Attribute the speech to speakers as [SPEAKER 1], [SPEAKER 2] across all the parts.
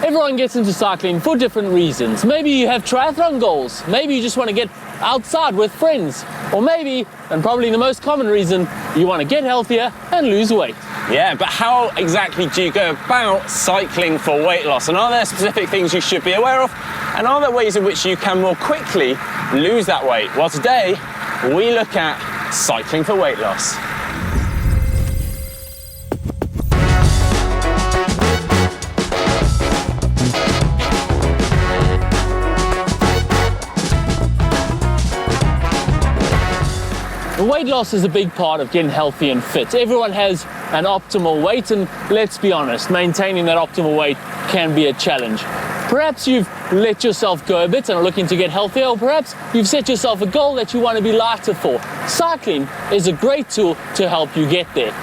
[SPEAKER 1] Everyone gets into cycling for different reasons. Maybe you have triathlon goals, maybe you just want to get outside with friends, or maybe, and probably the most common reason, you want to get healthier and lose weight.
[SPEAKER 2] Yeah, but how exactly do you go about cycling for weight loss? And are there specific things you should be aware of? And are there ways in which you can more quickly lose that weight? Well, today we look at cycling for weight loss.
[SPEAKER 1] Weight loss is a big part of getting healthy and fit. Everyone has an optimal weight, and let's be honest, maintaining that optimal weight can be a challenge. Perhaps you've let yourself go a bit and are looking to get healthier, or perhaps you've set yourself a goal that you want to be lighter for. Cycling is a great tool to help you get there.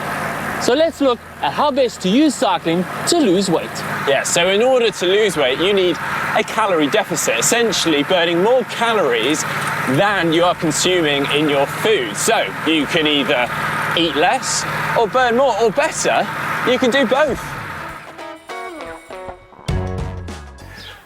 [SPEAKER 1] So let's look at how best to use cycling to lose weight.
[SPEAKER 2] Yeah, so in order to lose weight, you need a calorie deficit, essentially burning more calories than you are consuming in your food. So you can either eat less or burn more, or better, you can do both.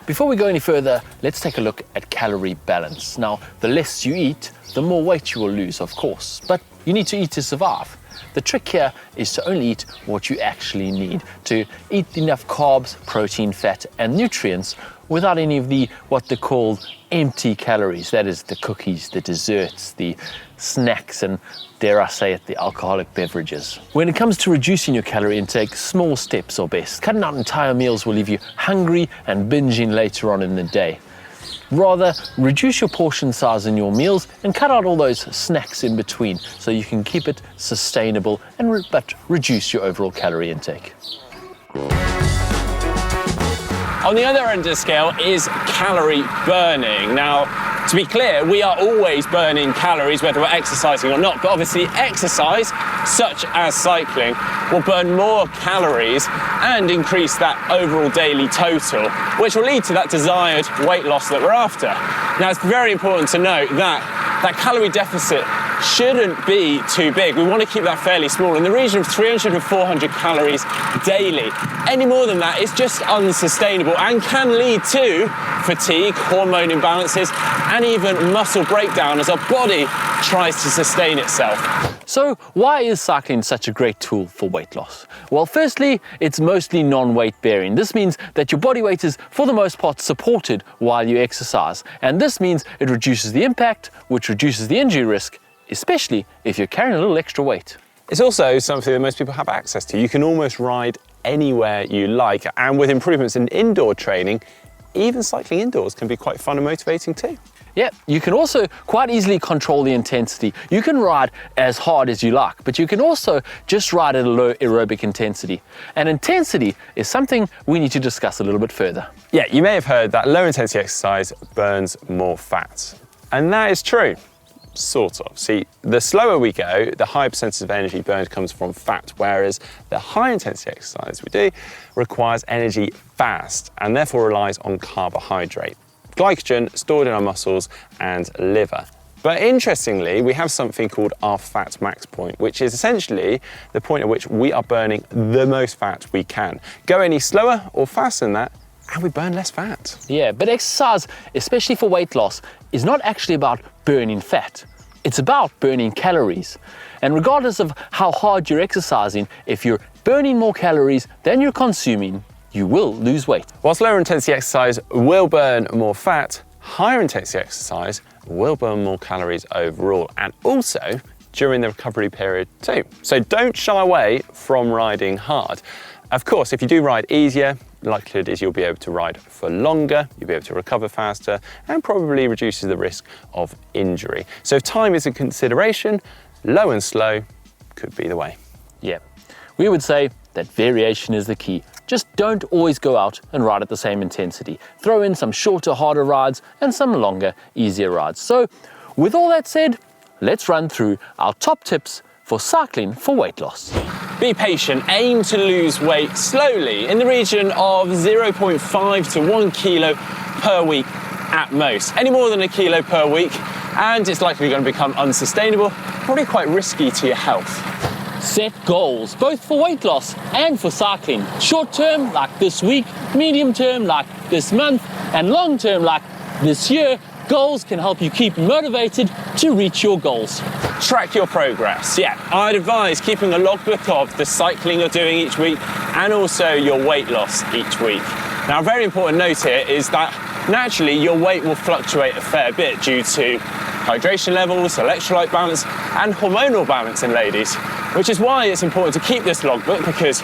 [SPEAKER 1] Before we go any further, let's take a look at calorie balance. Now, the less you eat, the more weight you will lose, of course, but you need to eat to survive. The trick here is to only eat what you actually need, to eat enough carbs, protein, fat, and nutrients without any of the what they call empty calories. That is the cookies, the desserts, the snacks, and dare I say it, the alcoholic beverages. When it comes to reducing your calorie intake, small steps are best. Cutting out entire meals will leave you hungry and binging later on in the day. Rather, reduce your portion size in your meals and cut out all those snacks in between so you can keep it sustainable but reduce your overall calorie intake.
[SPEAKER 2] On the other end of the scale is calorie burning. Now, to be clear, we are always burning calories whether we're exercising or not, but obviously exercise, such as cycling, will burn more calories and increase that overall daily total, which will lead to that desired weight loss that we're after. Now, it's very important to note that calorie deficit shouldn't be too big. We want to keep that fairly small, in the region of 300 to 400 calories daily. Any more than that is just unsustainable and can lead to fatigue, hormone imbalances, and even muscle breakdown as our body tries to sustain itself.
[SPEAKER 1] So why is cycling such a great tool for weight loss? Well, firstly, it's mostly non-weight bearing. This means that your body weight is, for the most part, supported while you exercise. And this means it reduces the impact, which reduces the injury risk, especially if you're carrying a little extra weight.
[SPEAKER 2] It's also something that most people have access to. You can almost ride anywhere you like, and with improvements in indoor training, even cycling indoors can be quite fun and motivating too.
[SPEAKER 1] Yeah, you can also quite easily control the intensity. You can ride as hard as you like, but you can also just ride at a low aerobic intensity. And intensity is something we need to discuss a little bit further.
[SPEAKER 2] Yeah, you may have heard that low intensity exercise burns more fat. And that is true. Sort of. See, the slower we go, the higher percentage of energy burned comes from fat, whereas the high intensity exercise we do requires energy fast and therefore relies on carbohydrate, glycogen stored in our muscles and liver. But interestingly, we have something called our fat max point, which is essentially the point at which we are burning the most fat we can. Go any slower or faster than that, and we burn less fat.
[SPEAKER 1] Yeah, but exercise, especially for weight loss, is not actually about burning fat. It's about burning calories. And regardless of how hard you're exercising, if you're burning more calories than you're consuming, you will lose weight.
[SPEAKER 2] Whilst lower intensity exercise will burn more fat, higher intensity exercise will burn more calories overall, and also during the recovery period too. So don't shy away from riding hard. Of course, if you do ride easier, the likelihood is you'll be able to ride for longer, you'll be able to recover faster, and probably reduces the risk of injury. So if time is a consideration, low and slow could be the way.
[SPEAKER 1] Yeah, we would say that variation is the key. Just don't always go out and ride at the same intensity. Throw in some shorter, harder rides and some longer, easier rides. So with all that said, let's run through our top tips for cycling for weight loss.
[SPEAKER 2] Be patient, aim to lose weight slowly in the region of 0.5 to 1 kilo per week at most. Any more than a kilo per week and it's likely going to become unsustainable, probably quite risky to your health.
[SPEAKER 1] Set goals, both for weight loss and for cycling. Short term, like this week, medium term, like this month, and long term, like this year. Goals can help you keep motivated to reach your goals.
[SPEAKER 2] Track your progress. Yeah, I'd advise keeping a logbook of the cycling you're doing each week and also your weight loss each week. Now, a very important note here is that naturally your weight will fluctuate a fair bit due to hydration levels, electrolyte balance, and hormonal balance in ladies, which is why it's important to keep this logbook, because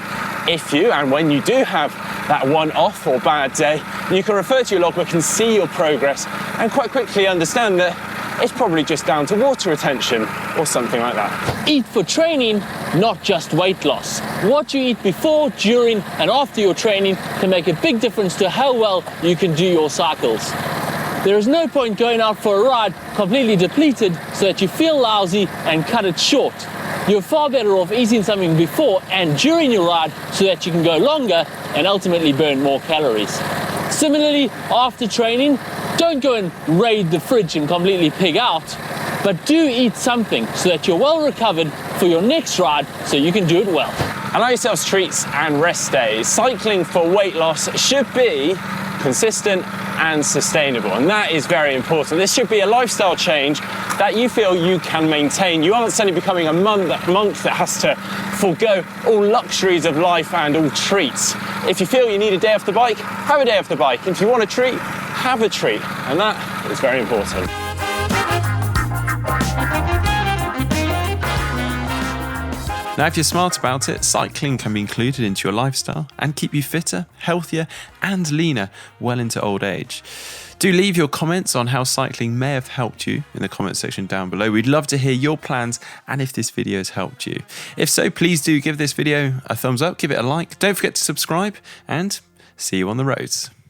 [SPEAKER 2] if you and when you do have that one off or bad day, you can refer to your logbook and see your progress and quite quickly understand that it's probably just down to water retention or something like that.
[SPEAKER 1] Eat for training, not just weight loss. What you eat before, during, and after your training can make a big difference to how well you can do your cycles. There is no point going out for a ride completely depleted so that you feel lousy and cut it short. You're far better off eating something before and during your ride so that you can go longer and ultimately burn more calories. Similarly, after training, don't go and raid the fridge and completely pig out, but do eat something so that you're well recovered for your next ride so you can do it well.
[SPEAKER 2] Allow yourselves treats and rest days. Cycling for weight loss should be consistent and sustainable, and that is very important. This should be a lifestyle change that you feel you can maintain. You aren't suddenly becoming a monk that has to forego all luxuries of life and all treats. If you feel you need a day off the bike, have a day off the bike. If you want a treat, have a treat, and that is very important.
[SPEAKER 3] Now, if you're smart about it, cycling can be included into your lifestyle and keep you fitter, healthier, and leaner well into old age. Do leave your comments on how cycling may have helped you in the comment section down below. We'd love to hear your plans and if this video has helped you. If so, please do give this video a thumbs up, give it a like. Don't forget to subscribe, and see you on the roads.